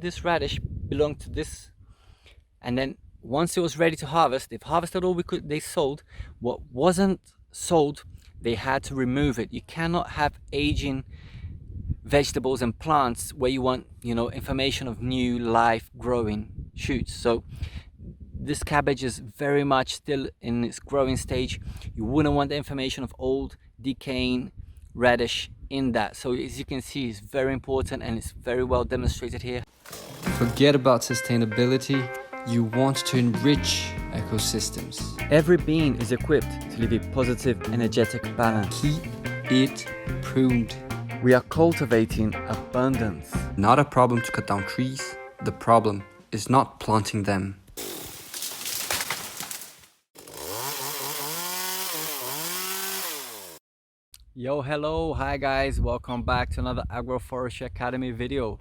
This radish belonged to this, and then once it was ready to harvest, they've harvested all they sold. What wasn't sold, they had to remove it. You cannot have aging vegetables and plants where you want, information of new life growing shoots. So this cabbage is very much still in its growing stage. You wouldn't want the information of old decaying radish in that. So as you can see, it's very important and it's very well demonstrated here. Forget about sustainability. You want to enrich ecosystems. Every being is equipped to live a positive, energetic balance. Keep it pruned. We are cultivating abundance. Not a problem to cut down trees. The problem is not planting them. Yo, hello, hi guys, welcome back to another Agroforestry Academy video.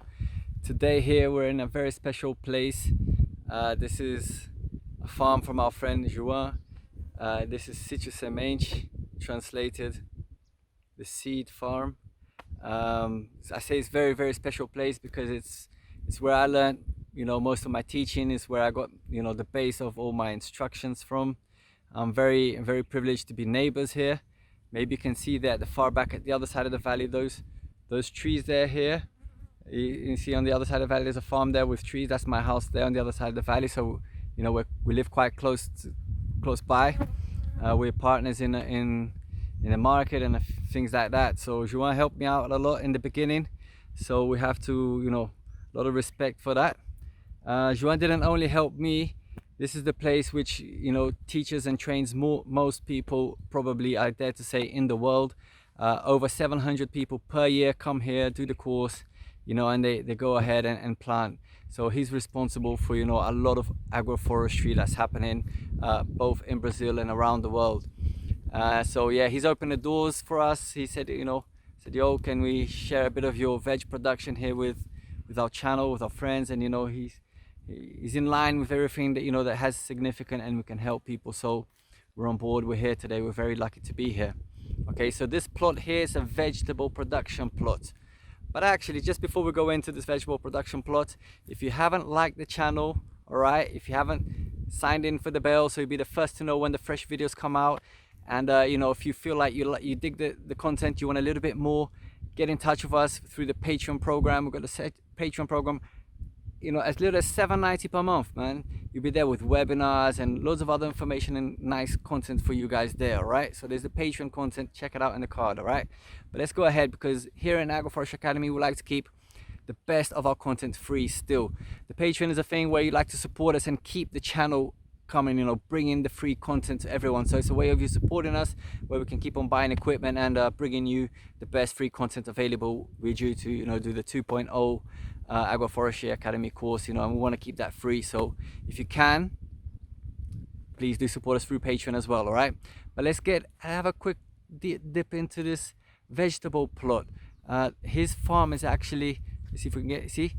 Today here we're in a very special place. This is a farm from our friend Johan. This is Sitio Semente, translated the seed farm. I say it's very special place because it's where I learned, most of my teaching. Is where I got, the base of all my instructions from. I'm very privileged to be neighbors here. Maybe you can see that the far back at the other side of the valley, those trees there here. You can see on the other side of the valley there's a farm there with trees. That's my house there on the other side of the valley. So we live quite close by. We're partners in the market and things like that. So Johan helped me out a lot in the beginning. So we have to, a lot of respect for that. Johan didn't only help me. This is the place which, teaches and trains most people, probably I dare to say, in the world. Over 700 people per year come here, do the course, and they go ahead and plant. So he's responsible for, a lot of agroforestry that's happening, both in Brazil and around the world. So yeah, he's opened the doors for us. He said, yo, can we share a bit of your veg production here with our channel, with our friends? And, he's in line with everything that that has significant, and we can help people. So we're on board. We're here today. We're very lucky to be here. Okay, so this plot here is a vegetable production plot. But actually, just before we go into this vegetable production plot, if you haven't liked the channel, all right, if you haven't signed in for the bell so you'll be the first to know when the fresh videos come out, and if you feel like you dig the content, you want a little bit more, get in touch with us through the Patreon program. We've got the Patreon program. As little as $7.90 per month, man. You'll be there with webinars and loads of other information and nice content for you guys there, all right? So there's the Patreon content. Check it out in the card, all right? But let's go ahead, because here in Agroforestry Academy, we like to keep the best of our content free still. The Patreon is a thing where you like to support us and keep the channel coming, bringing the free content to everyone. So it's a way of you supporting us, where we can keep on buying equipment and bringing you the best free content available. We're due to do the 2.0 Agroforestry Academy course, and we want to keep that free. So if you can, please do support us through Patreon as well, all right? But let's have a quick dip into this vegetable plot. His farm is actually, let's see if we can see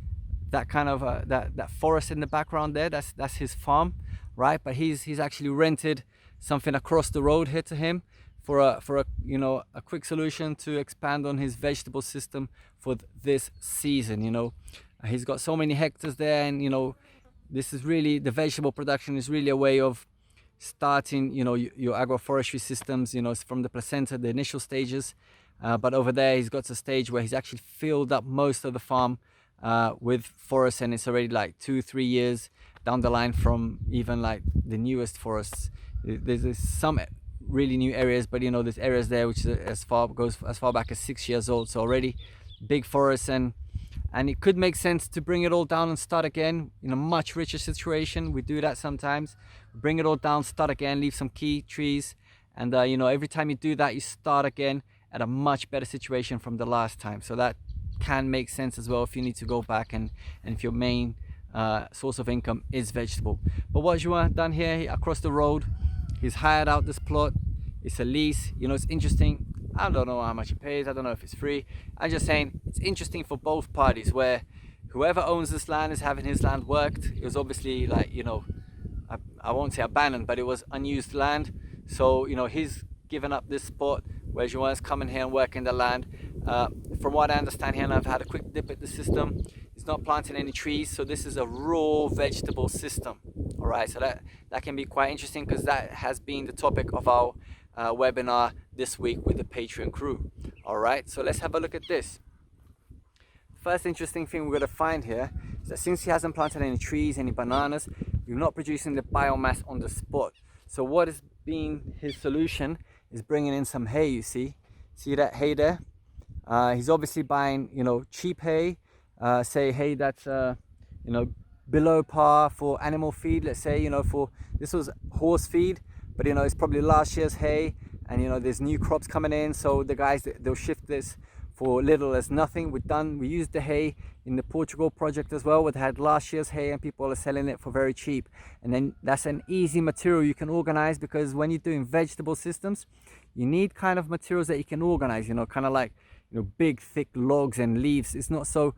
that kind of that forest in the background there. That's his farm, right? But he's actually rented something across the road here to him for a quick solution to expand on his vegetable system for this season. He's got so many hectares there, and this is really, the vegetable production is really a way of starting your agroforestry systems, from the placenta, the initial stages, but over there he's got a stage where he's actually filled up most of the farm with forest, and it's already like 2-3 years down the line from even like the newest forests. There's some really new areas, but there's areas there which goes as far back as 6 years old, so already big forests, and it could make sense to bring it all down and start again in a much richer situation. We do that sometimes. Bring it all down, start again, leave some key trees, and every time you do that, you start again at a much better situation from the last time. So that can make sense as well if you need to go back and if your main source of income is vegetable. But what Johan done here across the road, he's hired out this plot. It's a lease. It's interesting. I don't know how much he pays. I don't know if it's free. I'm just saying it's interesting for both parties, where whoever owns this land is having his land worked. It was obviously like, I won't say abandoned, but it was unused land. So, he's given up this spot where Johan's coming here and working the land. From what I understand here, and I've had a quick dip at the system, He's not planting any trees, so this is a raw vegetable system. All right, so that can be quite interesting, because that has been the topic of our webinar this week with the Patreon crew. All right, so let's have a look at this. First interesting thing we're going to find here is that since he hasn't planted any trees, any bananas, you're not producing the biomass on the spot. So what has been his solution is bringing in some hay. You see that hay there? He's obviously buying, you know, cheap hay, say hay that's you know, below par for animal feed. Let's say, you know, for this was horse feed, but you know, it's probably last year's hay, and you know, there's new crops coming in, so the guys, they'll shift this for little as nothing. We used the hay in the Portugal project as well. We had last year's hay, and people are selling it for very cheap. And then that's an easy material you can organize, because when you're doing vegetable systems, you need kind of materials that you can organize, you know, kind of like, you know, big thick logs and leaves. It's not so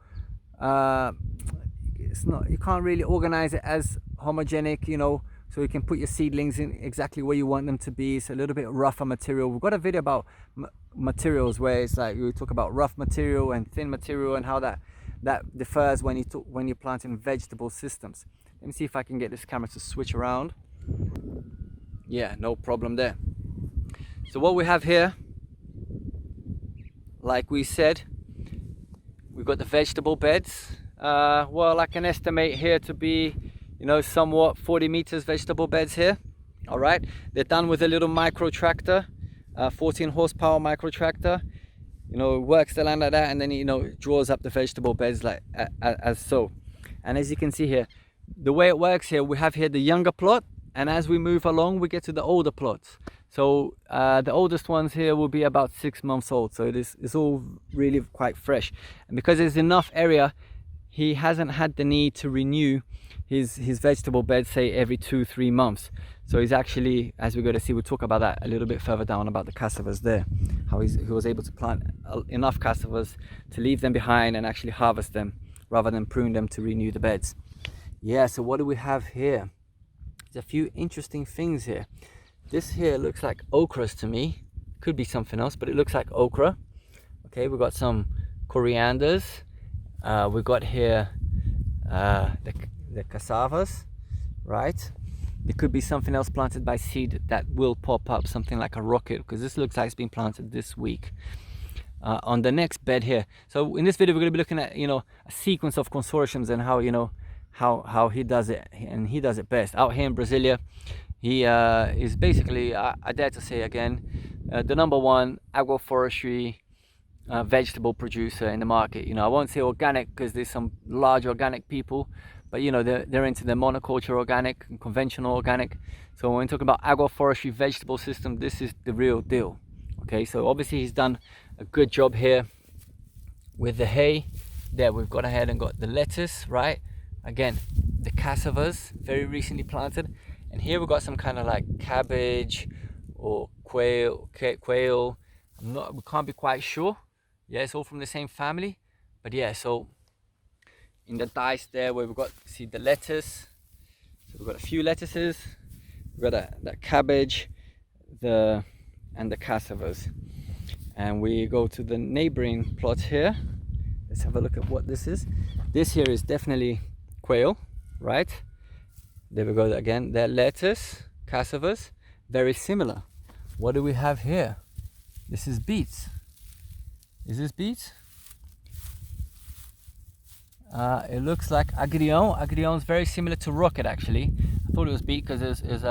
you can't really organize it as homogenic, you know, so you can put your seedlings in exactly where you want them to be. It's a little bit rougher material. We've got a video about materials where it's like we talk about rough material and thin material, and how that differs when you're planting vegetable systems. Let me see if I can get this camera to switch around. Yeah, no problem there. So what we have here, like we said, we've got the vegetable beds. Well, I can estimate here to be, you know, somewhat 40 meters vegetable beds here. All right, they're done with a little micro tractor, 14 horsepower micro tractor. You know, it works the land like that, and then, you know, it draws up the vegetable beds like as so. And as you can see here, the way it works here, we have here the younger plot, and as we move along, we get to the older plots. So the oldest ones here will be about 6 months old, so it's all really quite fresh. And because there's enough area, he hasn't had the need to renew his vegetable bed, say every 2-3 months. So he's actually, as we're going to see, we'll talk about that a little bit further down, about the cassavas there, how he was able to plant enough cassavas to leave them behind and actually harvest them rather than prune them to renew the beds. Yeah, so what do we have here? There's a few interesting things here. This here looks like ochras to me. Could be something else, but it looks like okra. Okay, we've got some corianders. We've got here the cassavas, right? There could be something else planted by seed that will pop up, something like a rocket, because this looks like it's been planted this week. On the next bed here. So in this video, we're going to be looking at, you know, a sequence of consortiums and how, you know, how he does it, and he does it best. Out here in Brasilia, he is basically, I dare to say again, the #1 agroforestry vegetable producer in the market. You know, I won't say organic, because there's some large organic people, but you know, they're into the monoculture organic and conventional organic. So when we talk about agroforestry vegetable system, this is the real deal. Okay, so obviously he's done a good job here with the hay. There we've gone ahead and got the lettuce, right? Again, the cassavas, very recently planted. And here we've got some kind of like cabbage or quail. We can't be quite sure. Yeah, it's all from the same family. But yeah, so in the dice there where we've got, see the lettuce. So we've got a few lettuces. We've got that cabbage, and the cassavas. And we go to the neighboring plot here. Let's have a look at what this is. This here is definitely quail, right? There we go again. That lettuce, cassavas, very similar. What do we have here? This is beets. Is this beets? It looks like agrion. Agrion is very similar to rocket, actually. I thought it was beet because it's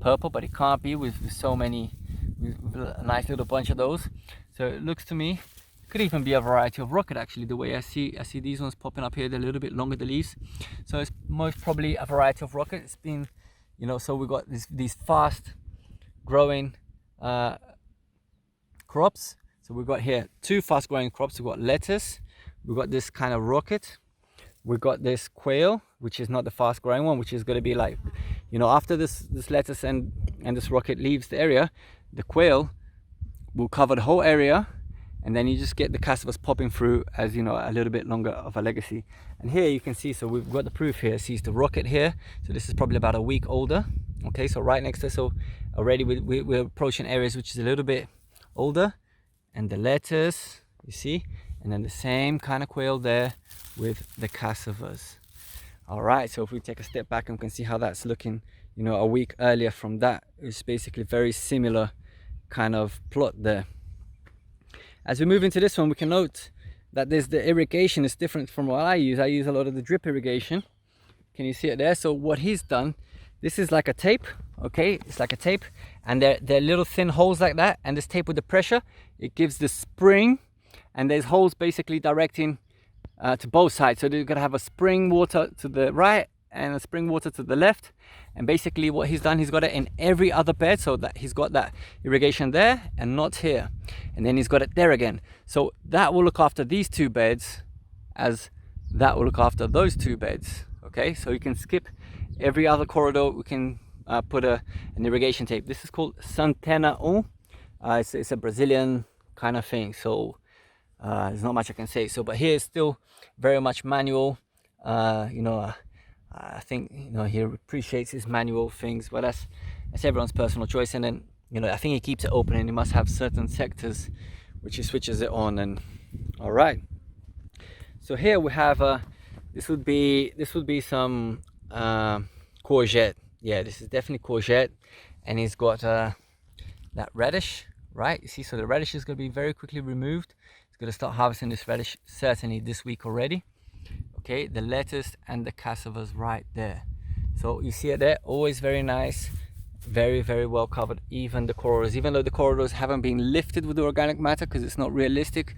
purple, but it can't be with so many, with a nice little bunch of those. So it looks to me, it could even be a variety of rocket, actually. The way I see these ones popping up here, they're a little bit longer, the leaves. So it's most probably a variety of rocket. It's been, you know, so we've got these fast growing crops. So we've got here 2 fast growing crops. We've got lettuce, we've got this kind of rocket, we've got this quail, which is not the fast growing one, which is going to be like, you know, after this lettuce and this rocket leaves the area, the quail will cover the whole area, and then you just get the cassavas popping through as, you know, a little bit longer of a legacy. And here you can see, so we've got the proof here. See the rocket here, so this is probably about a week older. Okay, so right next to it, so already we're approaching areas which is a little bit older. And the lettuce, you see, and then the same kind of quail there with the cassavas. All right, so if we take a step back and we can see how that's looking, you know, a week earlier from that, it's basically very similar kind of plot there. As we move into this one, we can note that the irrigation is different from what I use. I use a lot of the drip irrigation. Can you see it there? So what he's done, this is like a tape, okay? It's like a tape, and they're little thin holes like that, and this tape with the pressure, it gives the spring, and there's holes basically directing to both sides. So you're gonna have a spring water to the right and a spring water to the left. And basically what he's done, he's got it in every other bed, so that he's got that irrigation there and not here. And then he's got it there again. So that will look after these two beds as that will look after those two beds. Okay, so you can skip every other corridor. We can put an irrigation tape. This is called Centena 1. It's a Brazilian kind of thing. So there's not much I can say. So, but here it's still very much manual. You know, I think, you know, he appreciates his manual things, but that's everyone's personal choice. And then, you know, I think he keeps it open, and he must have certain sectors which he switches it on. And all right, so here we have this would be some courgette. Yeah, this is definitely courgette, and he's got that radish, right? You see, so the radish is going to be very quickly removed. He's going to start harvesting this radish certainly this week already. Okay, the lettuce and the cassavas right there. So you see it there, always very nice, very, very well covered. Even the corridors, even though the corridors haven't been lifted with the organic matter, because it's not realistic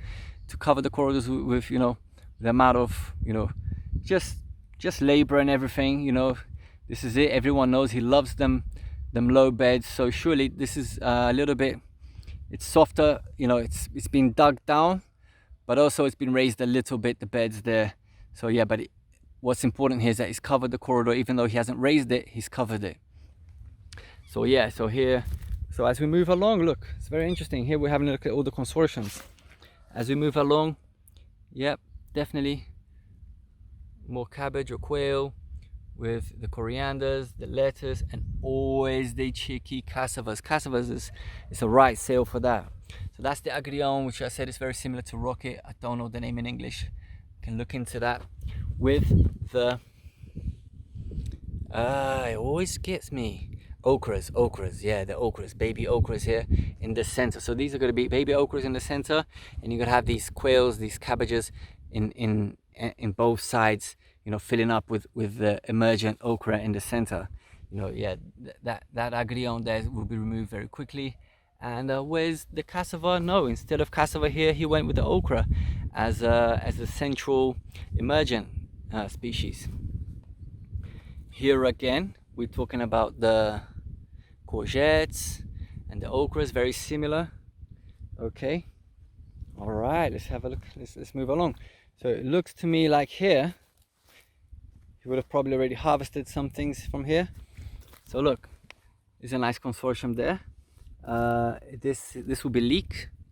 to cover the corridors with, you know, the amount of, you know, just labor and everything. You know, this is it. Everyone knows he loves them low beds. So surely this is a little bit, it's softer. You know, it's been dug down, but also it's been raised a little bit, the beds there. So yeah, but what's important here is that he's covered the corridor. Even though he hasn't raised it, he's covered it. So yeah, so here, so as we move along, look, it's very interesting. Here we're having a look at all the consortiums. As we move along, yep, definitely more cabbage or quail with the corianders, the lettuce, and always the cheeky cassavas. Cassavas is a right sale for that. So that's the Agrion, which I said is very similar to rocket. I don't know the name in English. Can look into that. With the it always gets me, okras, yeah, the okras, baby okras here in the center. So these are going to be baby okras in the center, and you're going to have these quails, these cabbages in both sides, you know, filling up with the emergent okra in the center. You know, yeah, that agrion there will be removed very quickly. And where's the cassava? No, instead of cassava here, he went with the okra as a central emergent species. Here again, we're talking about the courgettes and the okras, very similar. Okay, all right, let's have a look. Let's move along. So it looks to me like here he would have probably already harvested some things from here. So look, there's a nice consortium there. This will be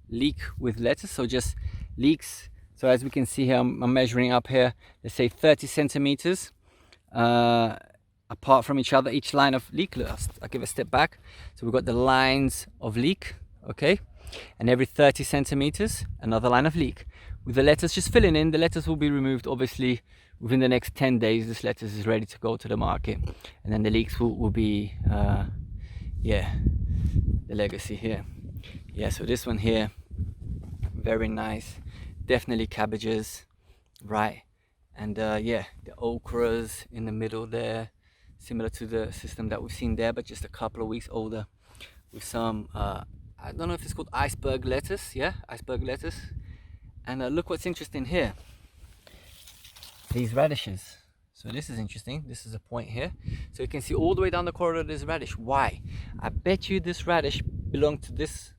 leek with lettuce, so just leeks. So as we can see here, I'm measuring up here, let's say 30 centimeters apart from each other, each line of leek. I'll give a step back. So we've got the lines of leek, okay, and every 30 centimeters another line of leek. With the lettuce just filling in, the lettuce will be removed obviously within the next 10 days. This lettuce is ready to go to the market, and then the leeks will be yeah, the legacy here. Yeah, so this one here, very nice, definitely cabbages, right? And yeah, the okras in the middle there, similar to the system that we've seen there, but just a couple of weeks older, with some I don't know if it's called iceberg lettuce. Yeah, iceberg lettuce. And look what's interesting here, these radishes. So this is interesting. This is a point here. So you can see all the way down the corridor there's radish. Why? I bet you this radish belonged to this,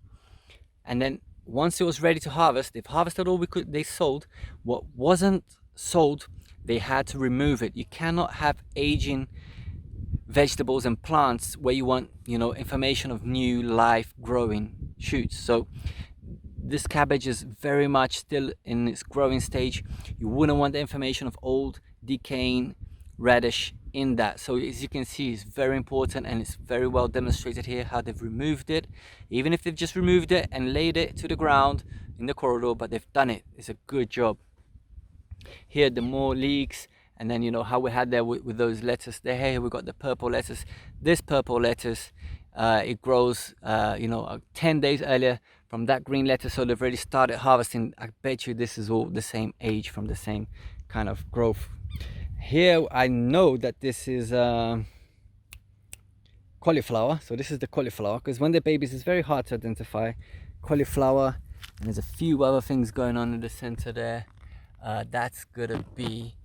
and then once it was ready to harvest, they've harvested all they sold. What wasn't sold, they had to remove it. You cannot have aging vegetables and plants where you want, you know, information of new life growing shoots. So this cabbage is very much still in its growing stage. You wouldn't want the information of old decaying radish in that. So as you can see, it's very important, and it's very well demonstrated here how they've removed it. Even if they've just removed it and laid it to the ground in the corridor, but they've done it. It's a good job. Here the more leeks, and then you know how we had there with those lettuce there. Here we got the purple lettuce. This purple lettuce, it grows 10 days earlier from that green lettuce, so they've already started harvesting. I bet you this is all the same age, from the same kind of growth. Here I know that this is cauliflower. So this is the cauliflower, because when they're babies it's very hard to identify. Cauliflower, and there's a few other things going on in the center there. That's gonna be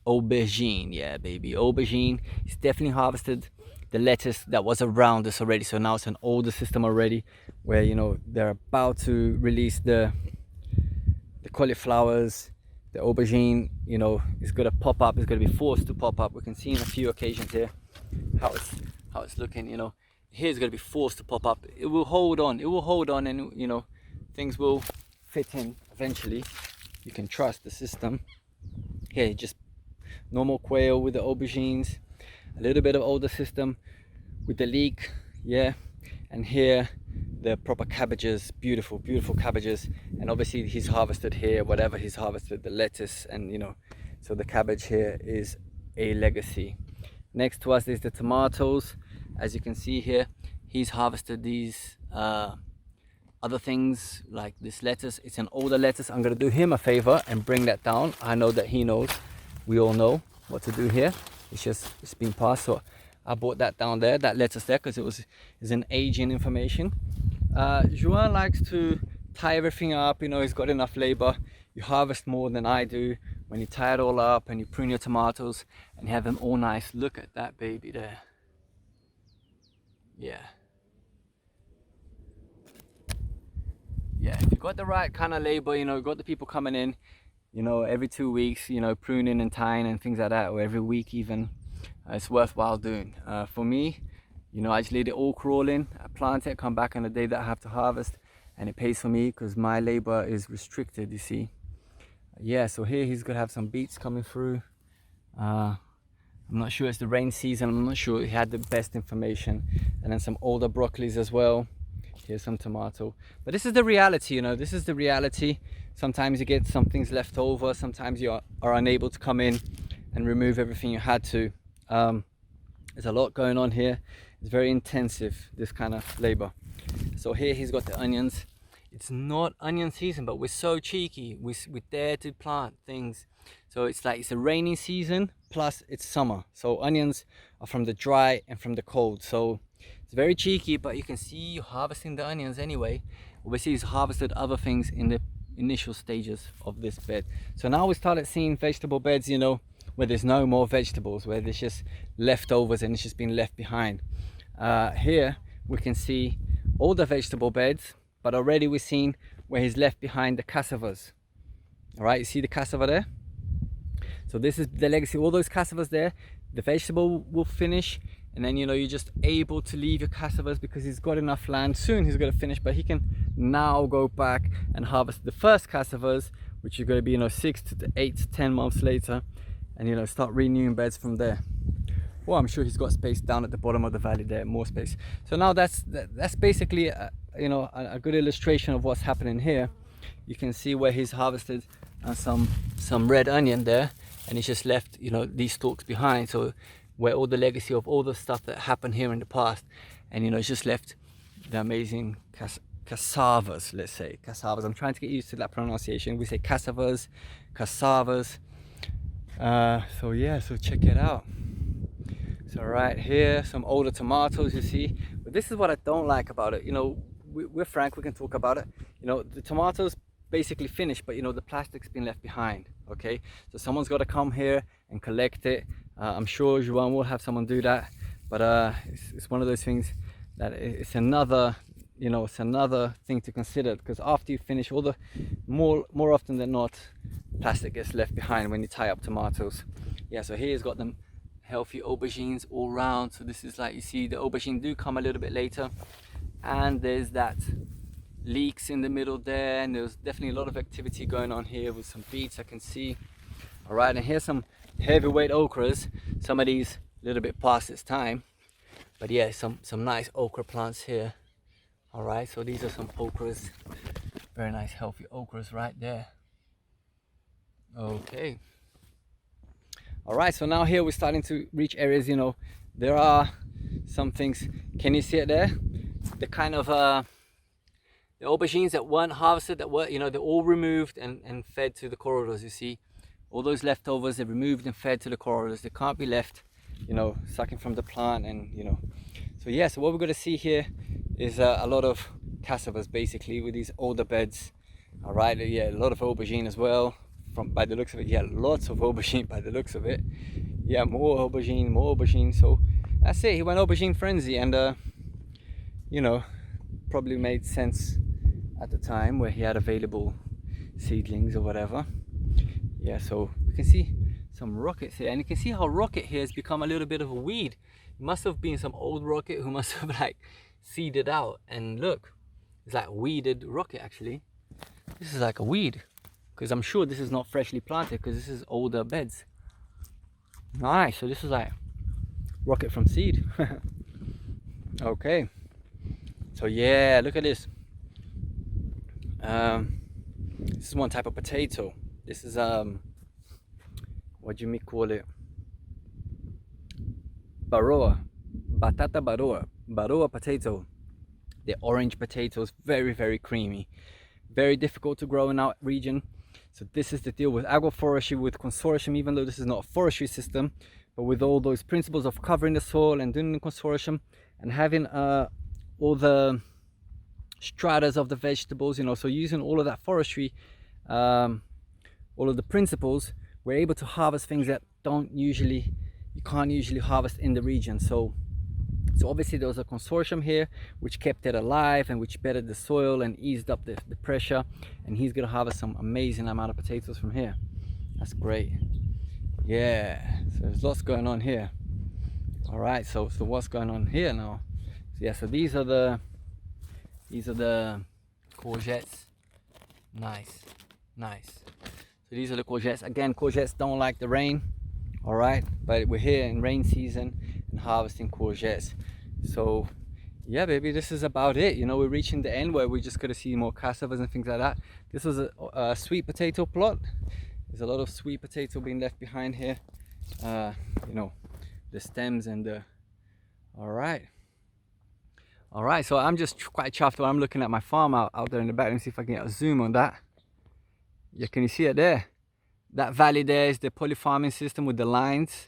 aubergine. Yeah baby, aubergine. It's definitely harvested the lettuce that was around us already, so now it's an older system already, where you know they're about to release the cauliflowers. The aubergine, you know, is going to pop up. It's going to be forced to pop up. We can see in a few occasions here how it's looking. You know, here's going to be forced to pop up. It will hold on. It will hold on, and you know, things will fit in eventually. You can trust the system. Here, just normal quail with the aubergines. A little bit of older system with the leek. Yeah, and here the proper cabbages, beautiful cabbages. And obviously he's harvested here whatever he's harvested, the lettuce, and you know, so the cabbage here is a legacy. Next to us is the tomatoes. As you can see here, he's harvested these other things like this lettuce. It's an older lettuce. I'm going to do him a favor and bring that down. I know that he knows, we all know what to do here. It's been passed, so I brought that down there, that lettuce there, because it's an aging information. Johan likes to tie everything up. You know, he's got enough labor. You harvest more than I do when you tie it all up and you prune your tomatoes and have them all nice. Look at that baby there. Yeah, if you got the right kind of labor, you know, got the people coming in, you know, every 2 weeks, you know, pruning and tying and things like that, or every week even, it's worthwhile doing. For me, you know, I just let it all crawl in. I plant it, come back on the day that I have to harvest, and it pays for me because my labor is restricted, you see. Yeah, so here he's gonna have some beets coming through. I'm not sure, it's the rain season. I'm not sure he had the best information. And then some older broccolis as well. Here's some tomato. But this is the reality, you know, this is the reality. Sometimes you get some things left over. Sometimes you are unable to come in and remove everything you had to. There's a lot going on here. It's very intensive, this kind of labor. So here he's got the onions. It's not onion season, but we're so cheeky. We dare to plant things. So it's like it's a rainy season plus it's summer. So onions are from the dry and from the cold. So it's very cheeky, but you can see you harvesting the onions anyway. Obviously he's harvested other things in the initial stages of this bed. So now we started seeing vegetable beds, you know, where there's no more vegetables, where there's just leftovers and it's just been left behind. Here we can see all the vegetable beds, but already we've seen where he's left behind the cassavas. All right, you see the cassava there? So this is the legacy, all those cassavas there. The vegetable will finish, and then, you know, you're just able to leave your cassavas because he's got enough land. Soon he's going to finish, but he can now go back and harvest the first cassavas, which are going to be, you know, 6 to 8 to 10 months later, and, you know, start renewing beds from there. Well, I'm sure he's got space down at the bottom of the valley there, more space. So now that's basically you know, a good illustration of what's happening here. You can see where he's harvested some red onion there, and he's just left, you know, these stalks behind. So where all the legacy of all the stuff that happened here in the past, and, you know, it's just left the amazing cassavas, let's say cassavas. I'm trying to get used to that pronunciation. We say cassavas, cassavas. So yeah, so check it out. So right here, some older tomatoes, you see. But this is what I don't like about it. You know, we're frank, we can talk about it. You know, the tomatoes basically finished, but, you know, the plastic's been left behind, okay? So someone's got to come here and collect it. I'm sure Johan will have someone do that. But it's one of those things that it's another, you know, it's another thing to consider, because after you finish, all the more often than not, plastic gets left behind when you tie up tomatoes. Yeah, so here's got them healthy aubergines all round. So this is like, you see the aubergine do come a little bit later, and there's that leeks in the middle there, and there's definitely a lot of activity going on here with some beets I can see. All right, and here's some heavyweight okras. Some of these a little bit past its time, but yeah, some nice okra plants here. All right, so these are some okras, very nice healthy okras right there. Okay. All right, so now here we're starting to reach areas, you know, there are some things. Can you see it there? The kind of the aubergines that weren't harvested, that were, you know, they're all removed and fed to the corridors. You see all those leftovers, they're removed and fed to the corridors. They can't be left, you know, sucking from the plant. And you know, so yeah, so what we're going to see here is a lot of cassavas basically with these older beds. All right, yeah, a lot of aubergine as well, from by the looks of it. Yeah, lots of aubergine by the looks of it. Yeah, more aubergine. So that's it, he went aubergine frenzy. And you know, probably made sense at the time where he had available seedlings or whatever. Yeah, so we can see some rockets here, and you can see how rocket here has become a little bit of a weed. It must have been some old rocket who must have like seeded out, and look, it's like weeded rocket actually. This is like a weed, because I'm sure this is not freshly planted, because this is older beds. Nice, so this is like rocket from seed. Okay, so yeah, look at this. This is one type of potato. This is what do you call it? Baroa, batata baroa potato. The orange potatoes, very creamy, very difficult to grow in our region. So this is the deal with agroforestry, with Consortium, even though this is not a forestry system, but with all those principles of covering the soil and doing the Consortium and having all the stratas of the vegetables, you know, so using all of that forestry, all of the principles, we're able to harvest things that you can't usually harvest in the region. So obviously there was a Consortium here which kept it alive and which bettered the soil and eased up the pressure, and he's gonna harvest some amazing amount of potatoes from here. That's great. Yeah, so there's lots going on here. All right, so what's going on here now? So yeah, so these are the courgettes. Nice. So these are the courgettes. Again, courgettes don't like the rain, all right, but we're here in rain season and harvesting courgettes. So yeah, baby, this is about it. You know, we're reaching the end where we're just gonna see more cassavas and things like that. This was a sweet potato plot. There's a lot of sweet potato being left behind here. You know, the stems and the all right, so I'm just quite chuffed when I'm looking at my farm out there in the back. Let me see if I can get a zoom on that. Yeah, can you see it there? That valley there is the poly farming system with the lines.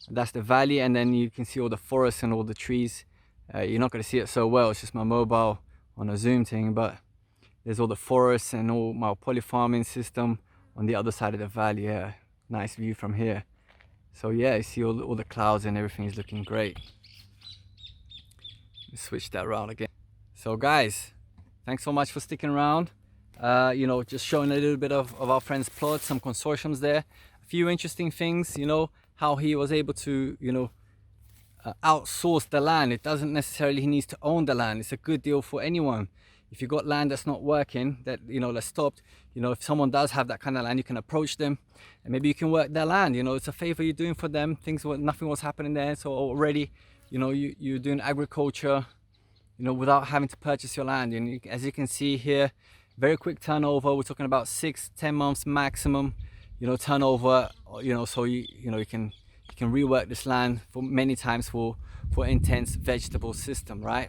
That's the valley, and then you can see all the forests and all the trees. You're not going to see it so well, it's just my mobile on a zoom thing, but there's all the forests and all my poly farming system on the other side of the valley. Yeah, nice view from here. So yeah, you see all the clouds and everything is looking great. Switch that around again. So guys, thanks so much for sticking around. You know, just showing a little bit of our friend's plot, some consortiums there, a few interesting things, you know, how he was able to, you know, outsource the land. It doesn't necessarily he needs to own the land. It's a good deal for anyone. If you've got land that's not working, that, you know, that's stopped, you know, if someone does have that kind of land, you can approach them and maybe you can work their land. You know, it's a favor you're doing for them. Nothing was happening there, so already, you know, you're doing agriculture, you know, without having to purchase your land. And as you can see here, very quick turnover. We're talking about 6-10 months maximum, you know, turnover. You know, so you can rework this land for many times for intense vegetable system, right?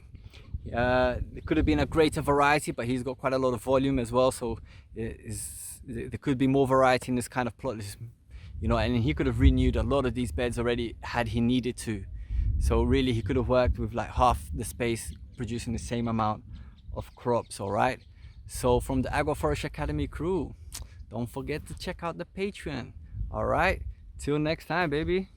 It could have been a greater variety, but he's got quite a lot of volume as well, so there could be more variety in this kind of plot, you know, and he could have renewed a lot of these beds already had he needed to. So really he could have worked with like half the space producing the same amount of crops. All right, so from the Agroforestry Academy crew, don't forget to check out the Patreon. All right, till next time, baby.